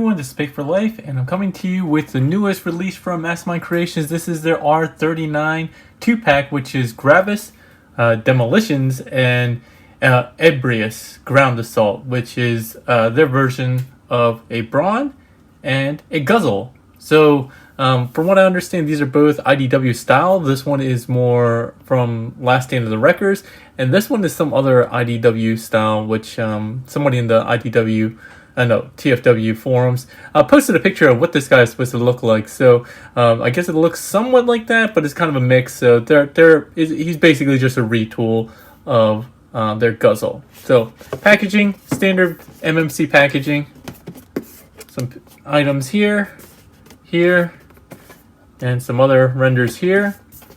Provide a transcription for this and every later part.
everyone, this is P4L, and I'm coming to you with the newest release from Mastermind Creations. This is their R-39 2-pack, which is Gravus, Demolitions, and Ebrius, Ground Assault, which is their version of a Brawn and a Guzzle. So, from what I understand, these are both IDW style. This one is more from Last Stand of the Wreckers, and this one is some other IDW style, which somebody in the TFW forums posted a picture of what this guy is supposed to look like. So I guess it looks somewhat like that, but it's kind of a mix. So he's basically just a retool of their Guzzle. So packaging, standard MMC packaging. Some items here, and some other renders here.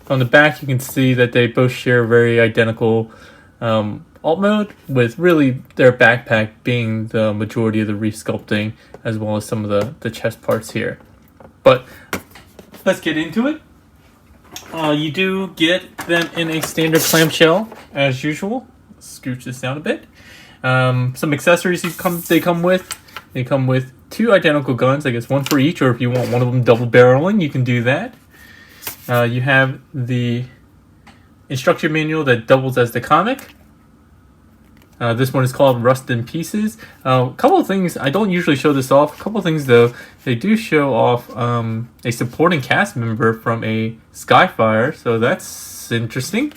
On the back, you can see that they both share very identical alt mode, with really their backpack being the majority of the resculpting, as well as some of the chest parts here. But let's get into it. You do get them in a standard clamshell, as usual. Let's scooch this down a bit. Some accessories they come with. They come with 2 identical guns, I guess one for each, or if you want one of them double barreling, you can do that. You have the instruction manual that doubles as the comic. This one is called Rust in Pieces. A couple of things, I don't usually show this off. A couple of things though, they do show off a supporting cast member from a Skyfire, so that's interesting.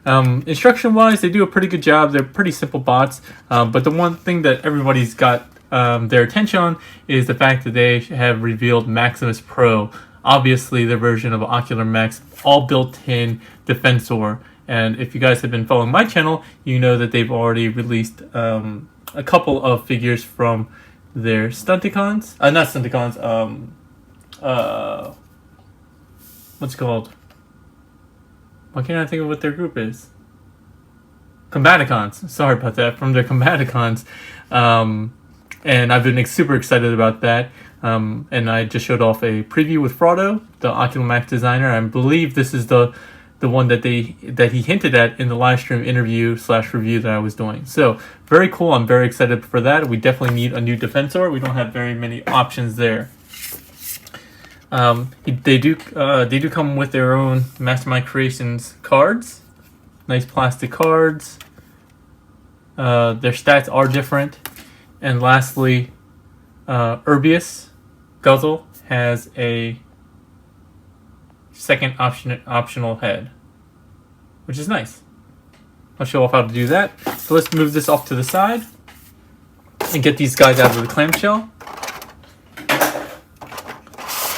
Instruction wise, they do a pretty good job. They're pretty simple bots, but the one thing that everybody's got their attention on is the fact that they have revealed Maximus Pro, obviously their version of Ocular Max, all built-in Defensor. And if you guys have been following my channel, you know that they've already released a couple of figures from their Stunticons. Not Stunticons, what's it called? Why can't I think of what their group is? Combaticons. Sorry about that. From their Combaticons. And I've been super excited about that. And I just showed off a preview with Frodo, the Ocular Max designer. I believe this is the one that he hinted at in the live stream interview / review that I was doing. So very cool. I'm very excited for that. We definitely need a new Defensor. We don't have very many options there. They do come with their own Mastermind Creations cards. Nice plastic cards. Their stats are different. And lastly, Ebrius Guzzle has a second optional head, which is nice. I'll show off how to do that. So let's move this off to the side and get these guys out of the clamshell.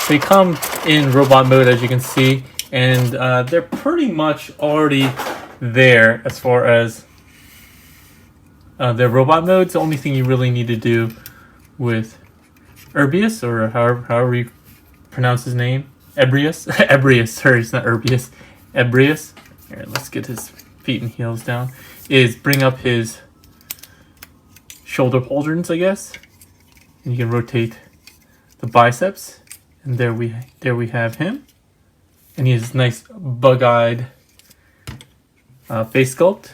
They come in robot mode, as you can see, and they're pretty much already there as far as their robot modes. The only thing you really need to do with Ebrius, or however you pronounce his name, Ebrius, Ebrius, sorry, it's not Ebrius, Ebrius. Here, let's get his feet and heels down. Is bring up his shoulder pauldrons, I guess, and you can rotate the biceps, and there we have him, and he has nice bug-eyed face sculpt.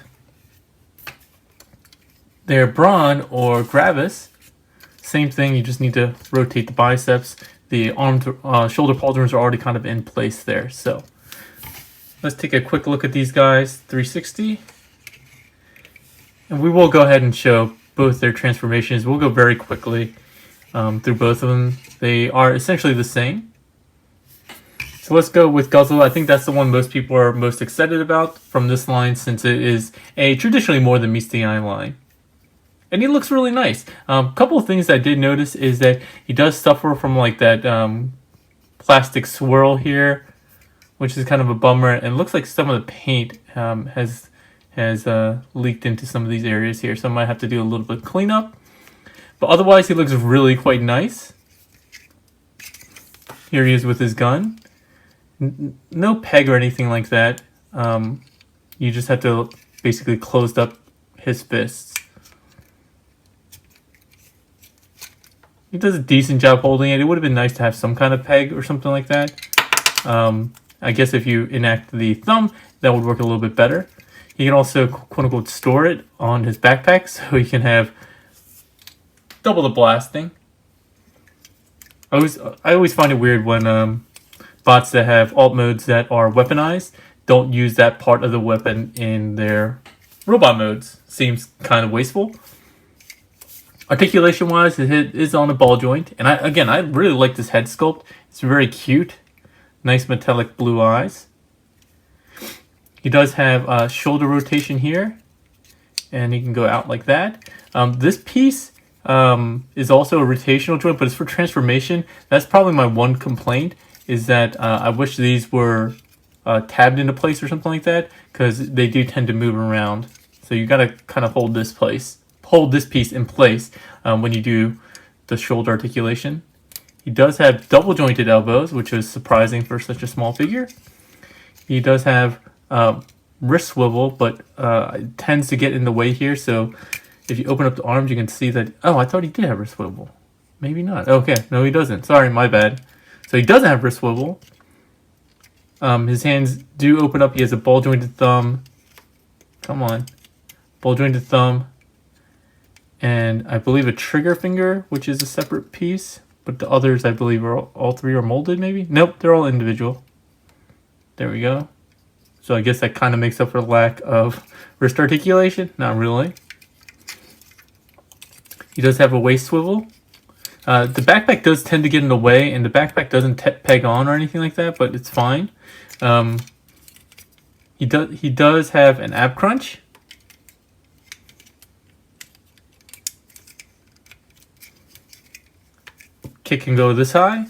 Their Brawn or Gravus, same thing. You just need to rotate the biceps. The shoulder pauldrons are already kind of in place there. So let's take a quick look at these guys, 360. And we will go ahead and show both their transformations. We'll go very quickly through both of them. They are essentially the same. So let's go with Guzzle. I think that's the one most people are most excited about from this line, since it is a traditionally more than meets the eye line. And he looks really nice. A couple of things I did notice is that he does suffer from like that plastic swirl here, which is kind of a bummer. And it looks like some of the paint has leaked into some of these areas here, so I might have to do a little bit of cleanup. But otherwise, he looks really quite nice. Here he is with his gun. No peg or anything like that. You just have to basically close up his fists. He does a decent job holding it. It would have been nice to have some kind of peg or something like that. I guess if you enact the thumb, that would work a little bit better. He can also, quote-unquote, store it on his backpack, so he can have double the blasting. I always find it weird when bots that have alt modes that are weaponized don't use that part of the weapon in their robot modes. Seems kind of wasteful. Articulation wise, it is on a ball joint, and I really like this head sculpt. It's very cute, nice metallic blue eyes. He does have shoulder rotation here, and he can go out like that. This piece is also a rotational joint, but it's for transformation. That's probably my one complaint, is that I wish these were tabbed into place or something like that, because they do tend to move around. So you gotta kind of hold this piece in place when you do the shoulder articulation. He does have double jointed elbows, which is surprising for such a small figure. He does have wrist swivel, but it tends to get in the way here. So if you open up the arms, you can see that. Oh, I thought he did have wrist swivel. Maybe not. Okay, no, he doesn't. Sorry, my bad. So he doesn't have wrist swivel. His hands do open up. He has a ball jointed thumb. Come on, ball jointed thumb. And I believe a trigger finger, which is a separate piece, but the others I believe are all three are molded. Maybe nope, they're all individual. There we go. So I guess that kind of makes up for the lack of wrist articulation. Not really. He does have a waist swivel. The backpack does tend to get in the way, and the backpack doesn't peg on or anything like that, but it's fine. He does have an ab crunch. Kick can go this high.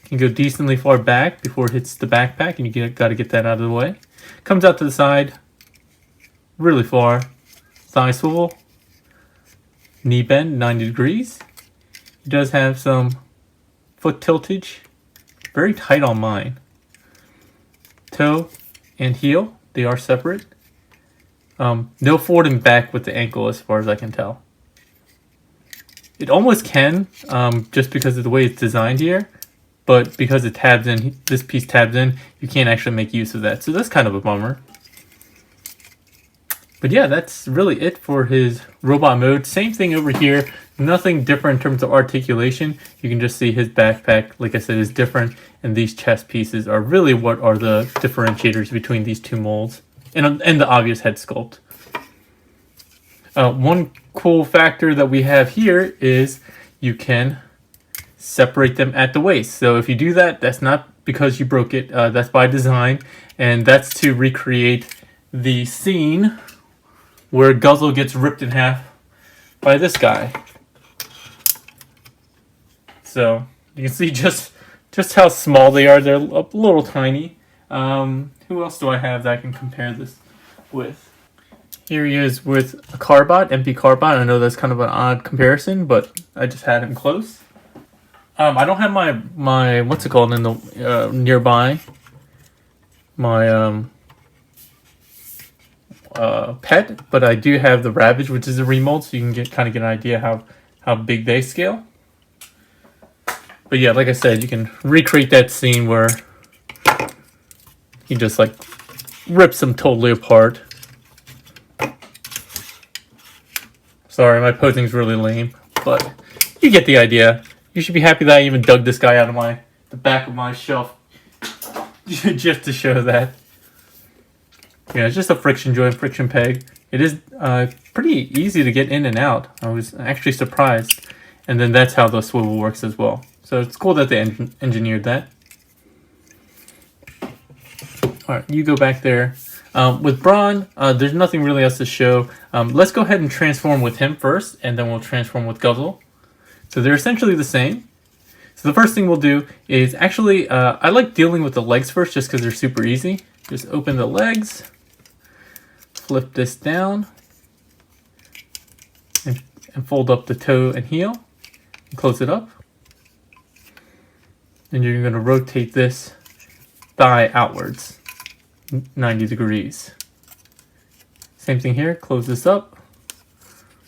Can go decently far back before it hits the backpack, and you got to get that out of the way. Comes out to the side, really far. Thigh swivel. Knee bend, 90 degrees. He does have some foot tiltage. Very tight on mine. Toe and heel, they are separate. No forward and back with the ankle as far as I can tell. It almost can, just because of the way it's designed here, but because it tabs in, this piece tabs in, you can't actually make use of that. So that's kind of a bummer. But yeah, that's really it for his robot mode. Same thing over here. Nothing different in terms of articulation. You can just see his backpack, like I said, is different. And these chest pieces are really what are the differentiators between these two molds. And the obvious head sculpt. One cool factor that we have here is you can separate them at the waist. So if you do that, that's not because you broke it. That's by design. And that's to recreate the scene where Guzzle gets ripped in half by this guy. So you can see just how small they are. They're a little tiny. Who else do I have that I can compare this with? Here he is with a Carbot, MP Carbot. I know that's kind of an odd comparison, but I just had him close. I don't have my what's it called in the nearby. My pet, but I do have the Ravage, which is a remold, so you can kind of get an idea how big they scale. But yeah, like I said, you can recreate that scene where he just like rips them totally apart. Sorry, my posing's really lame, but you get the idea. You should be happy that I even dug this guy out of the back of my shelf just to show that. Yeah, it's just a friction joint, friction peg. It is pretty easy to get in and out. I was actually surprised. And then that's how the swivel works as well. So it's cool that they engineered that. Alright, you go back there. With Braun, there's nothing really else to show. Let's go ahead and transform with him first, and then we'll transform with Guzzle. So they're essentially the same. So the first thing we'll do is actually, I like dealing with the legs first just because they're super easy. Just open the legs, flip this down, and fold up the toe and heel, and close it up. And you're going to rotate this thigh outwards, 90 degrees. Same thing here, close this up,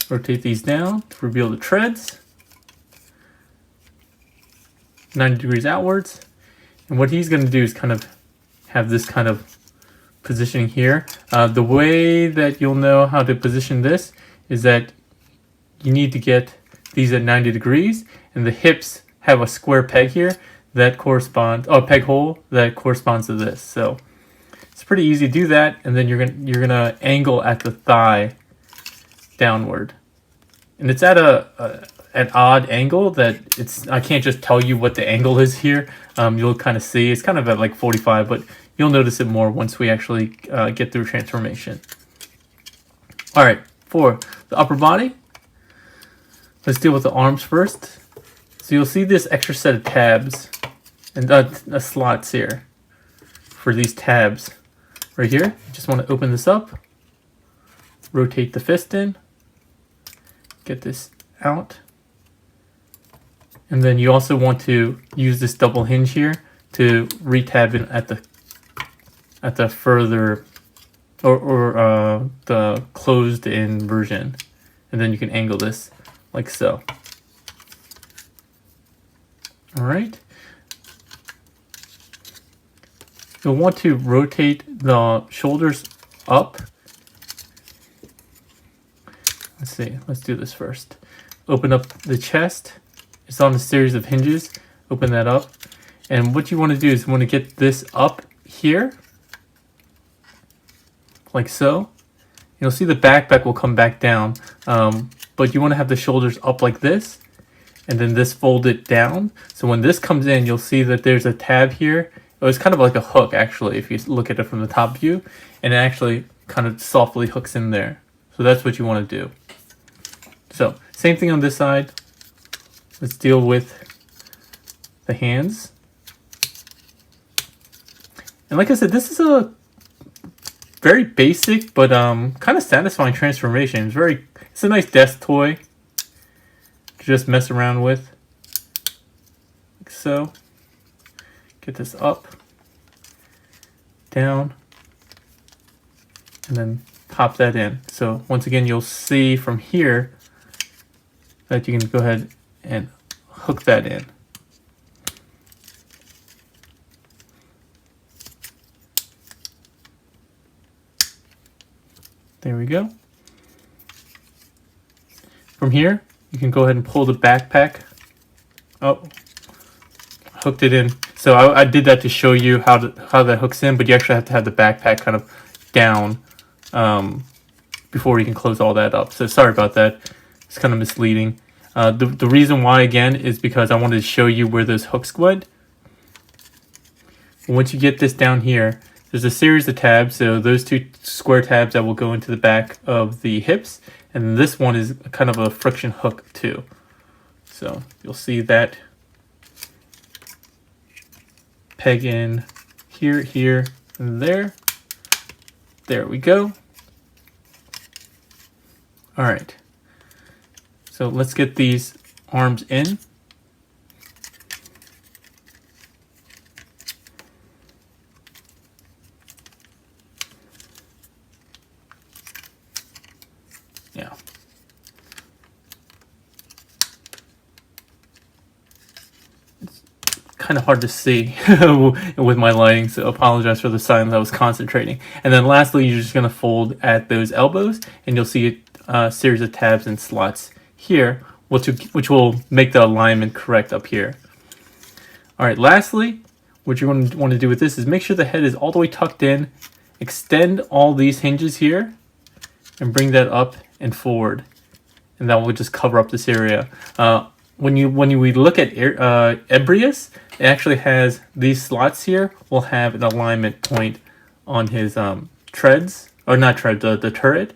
rotate these down to reveal the treads, 90 degrees outwards. And what he's going to do is kind of have this kind of positioning here. The way that you'll know how to position this is that you need to get these at 90 degrees, and the hips have a square peg here that corresponds, oh, peg hole that corresponds to this. So it's pretty easy to do that, and then you're gonna angle at the thigh downward, and it's at an odd angle that I can't just tell you what the angle is here. You'll kind of see it's kind of at like 45, but you'll notice it more once we actually get through transformation. All right, for the upper body, let's deal with the arms first. So you'll see this extra set of tabs and slots here for these tabs right here. You just want to open this up, rotate the fist in, get this out, and then you also want to use this double hinge here to retab in at the further or the closed in version, and then you can angle this like so. All right. You'll want to rotate the shoulders up. Let's see, let's do this first. Open up the chest. It's on a series of hinges. Open that up. And what you want to do is you want to get this up here, like so. You'll see the backpack will come back down, but you want to have the shoulders up like this, and then this folded down. So when this comes in, you'll see that there's a tab here. It's kind of like a hook, actually, if you look at it from the top view, and it actually kind of softly hooks in there. So that's what you want to do. So same thing on this side. Let's deal with the hands. And like I said, this is a very basic but kind of satisfying transformation. It's a nice desk toy to just mess around with, like so. Get this up, down, and then pop that in. So once again, you'll see from here that you can go ahead and hook that in. There we go. From here, you can go ahead and pull the backpack. Oh, hooked it in. So I did that to show you how that hooks in, but you actually have to have the backpack kind of down before you can close all that up. So sorry about that. It's kind of misleading. The reason why, again, is because I wanted to show you where those hooks went. Once you get this down here, there's a series of tabs. So those two square tabs that will go into the back of the hips, and this one is kind of a friction hook too. So you'll see that peg in here, here, and there. There we go. All right. So let's get these arms in. Yeah. It's kind of hard to see with my lighting, so apologize for the silence. I was concentrating. And then lastly, you're just going to fold at those elbows, and you'll see a series of tabs and slots here, which will make the alignment correct up here. All right, lastly, what you're going to want to do with this is make sure the head is all the way tucked in, extend all these hinges here, and bring that up and forward, and that will just cover up this area. When we look at Ebrius, it actually has these slots here will have an alignment point on his treads, or not tread, the turret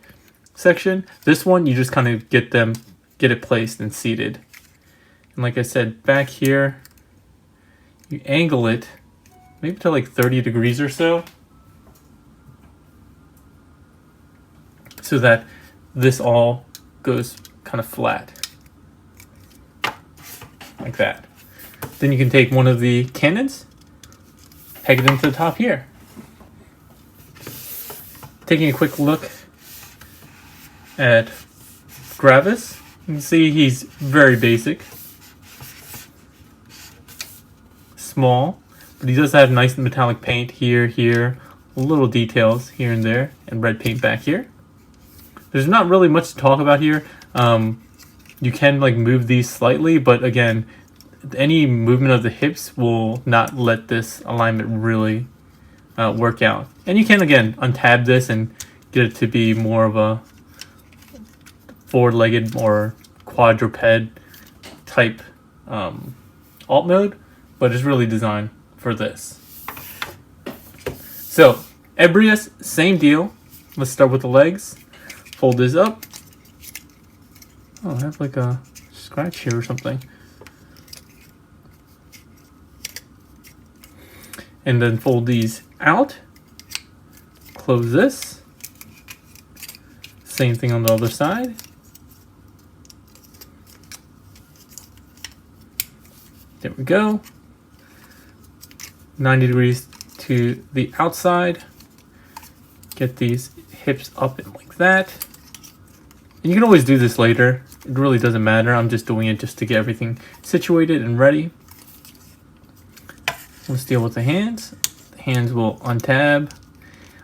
section. This one, you just kind of get it placed and seated. And like I said, back here, you angle it maybe to like 30 degrees or so, so that this all goes kind of flat, like that. Then you can take one of the cannons, peg it into the top here. Taking a quick look at Gravus, you can see he's very basic, small, but he does have nice metallic paint here, here, little details here and there, and red paint back here. There's not really much to talk about here. You can like move these slightly, but again, any movement of the hips will not let this alignment really work out. And you can, again, untab this and get it to be more of a forward-legged or quadruped type alt mode, but it's really designed for this. So, Ebrius, same deal. Let's start with the legs. Fold this up. Oh, I have like a scratch here or something. And then fold these out. Close this. Same thing on the other side. There we go. 90 degrees to the outside. Get these hips up and like that. And you can always do this later. It really doesn't matter. I'm just doing it just to get everything situated and ready. Let's deal with the hands. The hands will untab.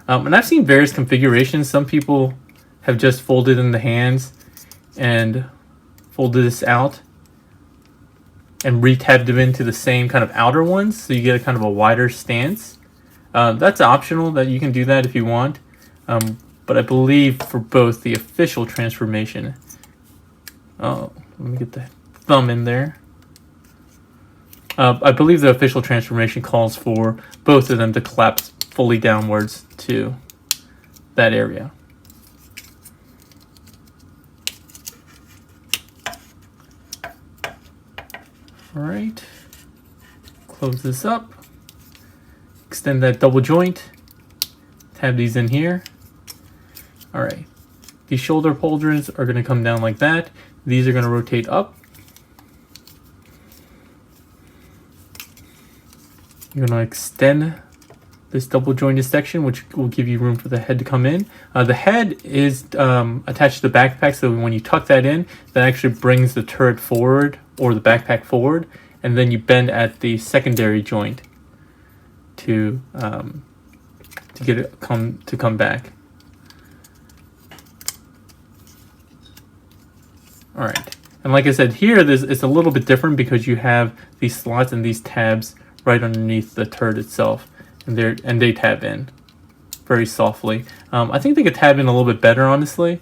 And I've seen various configurations. Some people have just folded in the hands and folded this out and re-tabbed them into the same kind of outer ones, so you get a kind of a wider stance. That's optional, that you can do that if you want. But I believe for both the official transformation, oh, let me get the thumb in there. I believe the official transformation calls for both of them to collapse fully downwards to that area. All right, close this up, extend that double joint, tab these in here. All right, these shoulder pauldrons are going to come down like that. These are going to rotate up. You're going to extend this double jointed section, which will give you room for the head to come in. The head is attached to the backpack, so when you tuck that in, that actually brings the turret forward or the backpack forward, and then you bend at the secondary joint to get it come back. All right, and like I said, here it's a little bit different because you have these slots and these tabs right underneath the turret itself, and they tab in very softly. I think they could tab in a little bit better, honestly,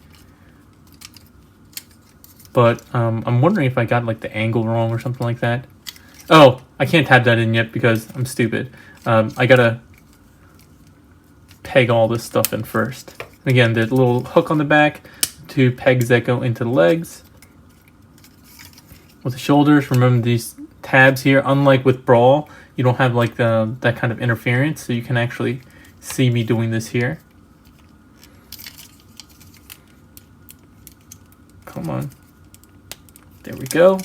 but I'm wondering if I got like the angle wrong or something like that. Oh, I can't tab that in yet because I'm stupid. I gotta peg all this stuff in first. Again, there's a little hook on the back, 2 pegs that go into the legs. With the shoulders, remember these tabs here, unlike with Brawl, you don't have like that kind of interference, so you can actually see me doing this here. Come on. There we go.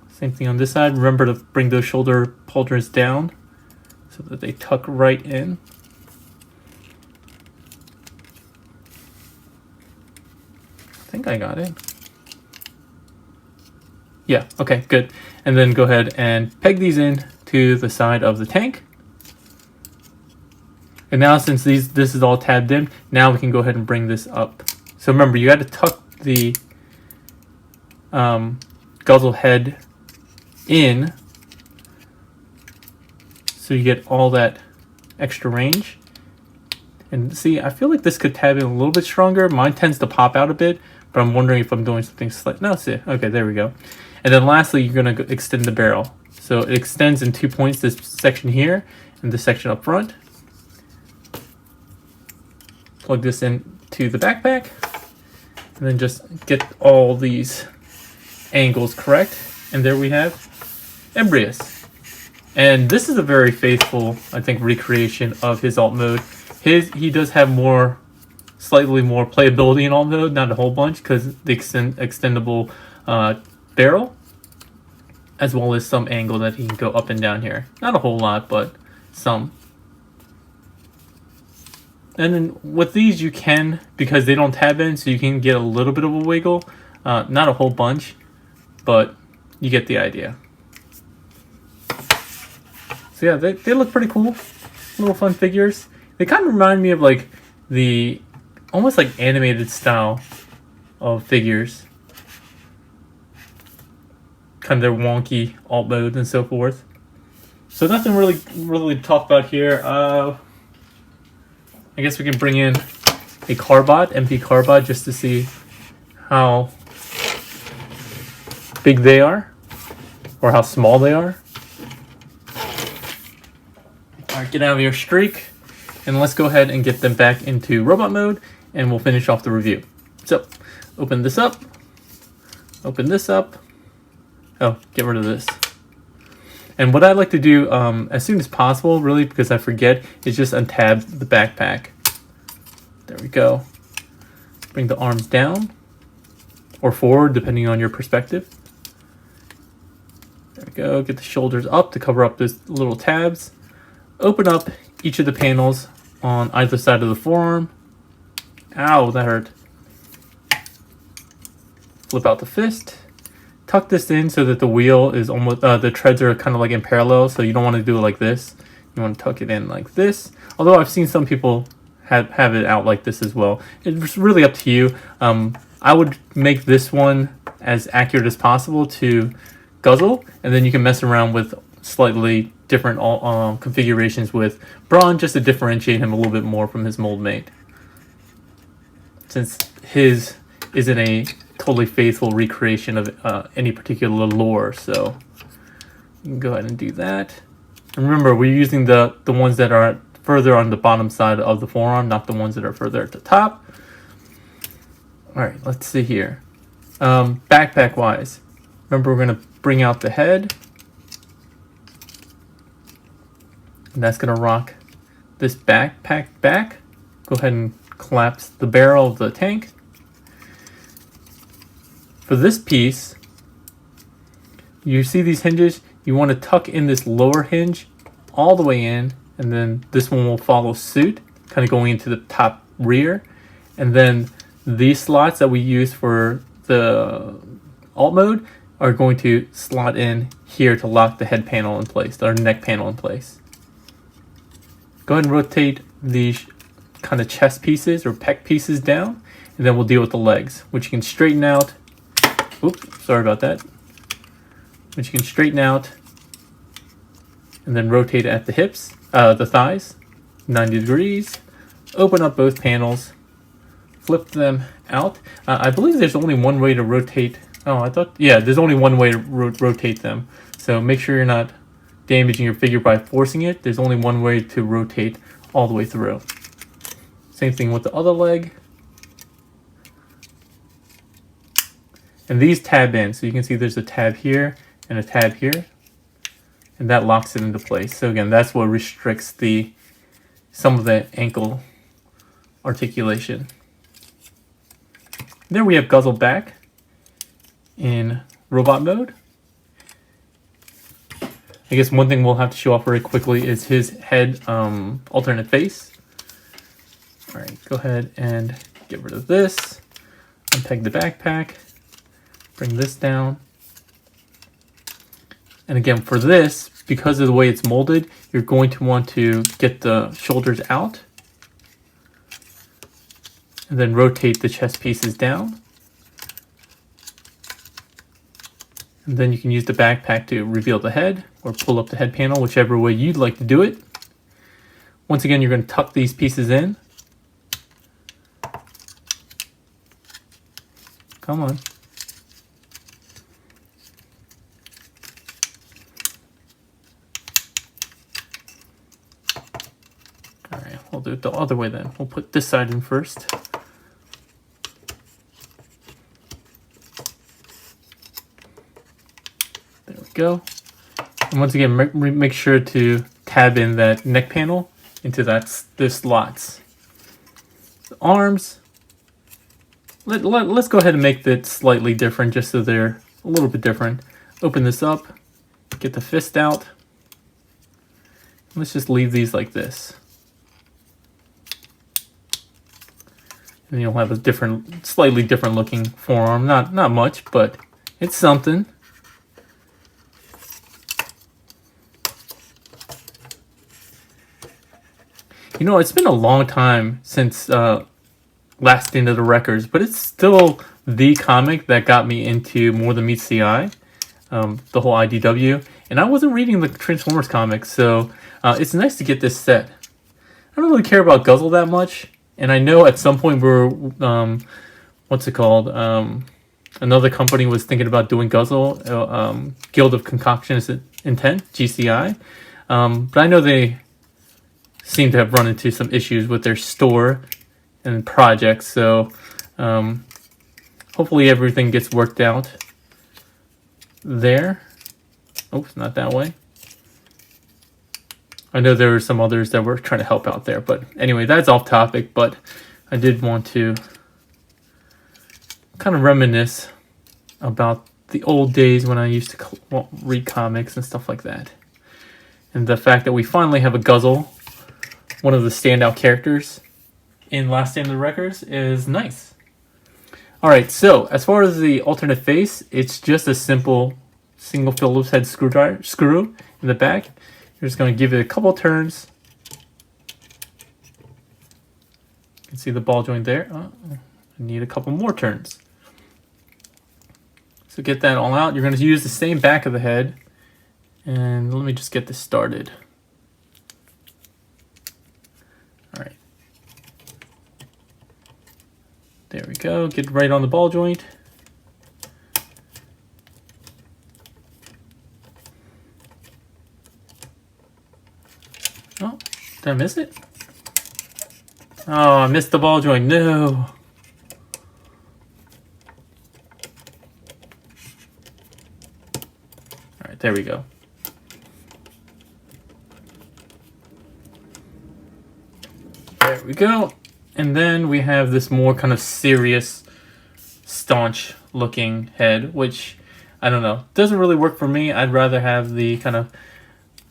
Same thing on this side. Remember to bring those shoulder pauldrons down so that they tuck right in. I think I got it. Yeah, okay, good. And then go ahead and peg these in to the side of the tank. And now since this is all tabbed in, now we can go ahead and bring this up. So remember, you got to tuck the guzzle head in so you get all that extra range. And see, I feel like this could tab in a little bit stronger. Mine tends to pop out a bit, but I'm wondering if I'm doing something slight. No, see, okay, there we go. And then lastly, you're going to extend the barrel. So it extends in 2 points, this section here and this section up front. Plug this into the backpack, and then just get all these angles correct. And there we have Ebrius. And this is a very faithful, I think, recreation of his alt mode. He does have slightly more playability in alt mode, not a whole bunch, because the extendable barrel, as well as some angle that he can go up and down here. Not a whole lot, but some. And then with these you can, because they don't tab in, so you can get a little bit of a wiggle. Not a whole bunch, but you get the idea. So yeah, they look pretty cool. Little fun figures. They kind of remind me of like the almost like animated style of figures. kind of their wonky alt mode and so forth. So nothing really to talk about here. I guess we can bring in a carbot, MP carbot, just to see how big they are or how small they are. All right, get out of your streak, and let's go ahead and get them back into robot mode, and we'll finish off the review. So, open this up. Open this up. Oh, get rid of this. And what I like to do as soon as possible, really, because I forget, is just untab the backpack. There we go. Bring the arms down or forward, depending on your perspective. There we go. Get the shoulders up to cover up those little tabs. Open up each of the panels on either side of the forearm. Ow, that hurt. Flip out the fist. Tuck this in so that the wheel is almost, the treads are kind of like in parallel, so you don't want to do it like this. You want to tuck it in like this. Although I've seen some people have it out like this as well. It's really up to you. I would make this one as accurate as possible to guzzle, and then you can mess around with slightly different configurations with Braun just to differentiate him a little bit more from his mold mate, since his isn't a totally faithful recreation of any particular lore. So you can go ahead and do that. And remember, we're using the ones that are further on the bottom side of the forearm, not the ones that are further at the top. All right, let's see here. Backpack wise, remember we're going to bring out the head. And that's going to rock this backpack back. Go ahead and collapse the barrel of the tank. For this piece, you see these hinges? You want to tuck in this lower hinge all the way in, and then this one will follow suit, kind of going into the top rear. And then these slots that we use for the alt mode are going to slot in here to lock the head panel in place, or neck panel in place. Go ahead and rotate these kind of chest pieces or pec pieces down, and then we'll deal with the legs, which you can straighten out. Oops, sorry about that. Which you can straighten out and then rotate at the hips, the thighs, 90 degrees. Open up both panels, flip them out. I believe there's only one way to rotate. Oh, I thought, yeah, there's only one way to rotate them. So make sure you're not damaging your figure by forcing it. There's only one way to rotate all the way through. Same thing with the other leg. And these tab in, so you can see there's a tab here and a tab here, and that locks it into place. So again, that's what restricts some of the ankle articulation. There we have Guzzle back in robot mode. I guess one thing we'll have to show off very quickly is his head alternate face. All right, go ahead and get rid of this. Unpeg the backpack. Bring this down. And again, for this, because of the way it's molded, you're going to want to get the shoulders out. And then rotate the chest pieces down. And then you can use the backpack to reveal the head or pull up the head panel, whichever way you'd like to do it. Once again, you're going to tuck these pieces in. Come on. All right, we'll do it the other way then. We'll put this side in first. There we go. And once again, make sure to tab in that neck panel into the slots. The arms. Let's go ahead and make that slightly different, just so they're a little bit different. Open this up, get the fist out. Let's just leave these like this. And you'll have a slightly different looking forearm. Not much, but it's something. You know, it's been a long time since Last Stand of the Records, but it's still the comic that got me into More Than Meets the Eye. the whole IDW, and I wasn't reading the Transformers comics, so it's nice to get this set. I don't really care about Guzzle that much, and I know at some point we're, what's it called? Another company was thinking about doing Guzzle, Guild of Concoctionist Intent, GCI, but I know they seem to have run into some issues with their store and projects, so hopefully everything gets worked out there. Oops, not that way. I know there were some others that were trying to help out there, but anyway, that's off topic, but I did want to kind of reminisce about the old days when I used to read comics and stuff like that. And the fact that we finally have a Guzzle, one of the standout characters in Last Stand of the Wreckers, is nice. Alright, so as far as the alternate face, it's just a simple single Phillips head screw in the back. You're just going to give it a couple turns. You can see the ball joint there. Oh, I need a couple more turns. So get that all out. You're going to use the same back of the head. And let me just get this started. Alright. There we go. Get right on the ball joint. Oh, did I miss it? Oh, I missed the ball joint. No. Alright, there we go. There we go. And then we have this more kind of serious, staunch looking head, which, I don't know, doesn't really work for me. I'd rather have the kind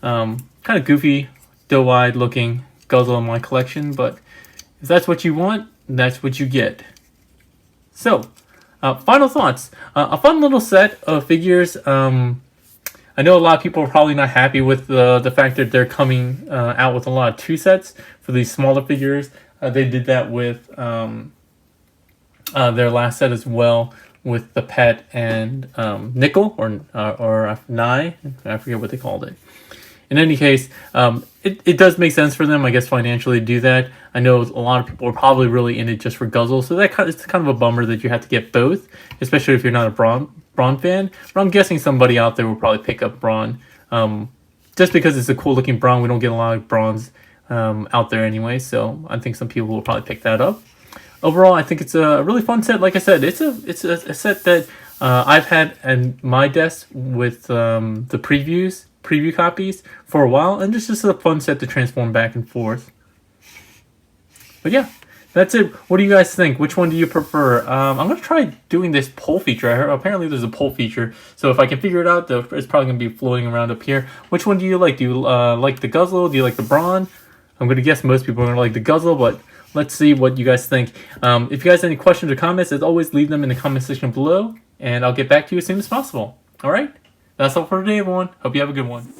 of goofy, doe-eyed looking Guzzle in my collection, but if that's what you want, that's what you get. So, final thoughts. A fun little set of figures. I know a lot of people are probably not happy with the fact that they're coming out with a lot of 2 sets for these smaller figures. They did that with their last set as well, with the Pet and Nickel, or Nye. I forget what they called it. In any case, it does make sense for them, I guess, financially to do that. I know a lot of people are probably really in it just for Guzzle, so it's kind of a bummer that you have to get both, especially if you're not a Brawn fan. But I'm guessing somebody out there will probably pick up Brawn. Just because it's a cool looking Brawn, we don't get a lot of Brawns out there anyway, so I think some people will probably pick that up. Overall, I think it's a really fun set. Like I said, it's a set that I've had at my desk with the preview copies for a while, and it's just a fun set to transform back and forth. But yeah, that's it. What do you guys think? Which one do you prefer? I'm going to try doing this poll feature. I heard apparently there's a poll feature, so if I can figure it out, it's probably going to be floating around up here. Which one do you like? Do you like the Guzzle? Do you like the Brawn? I'm going to guess most people are going to like the Guzzle, but let's see what you guys think. If you guys have any questions or comments, as always, leave them in the comment section below, and I'll get back to you as soon as possible. All right? That's all for today, everyone. Hope you have a good one.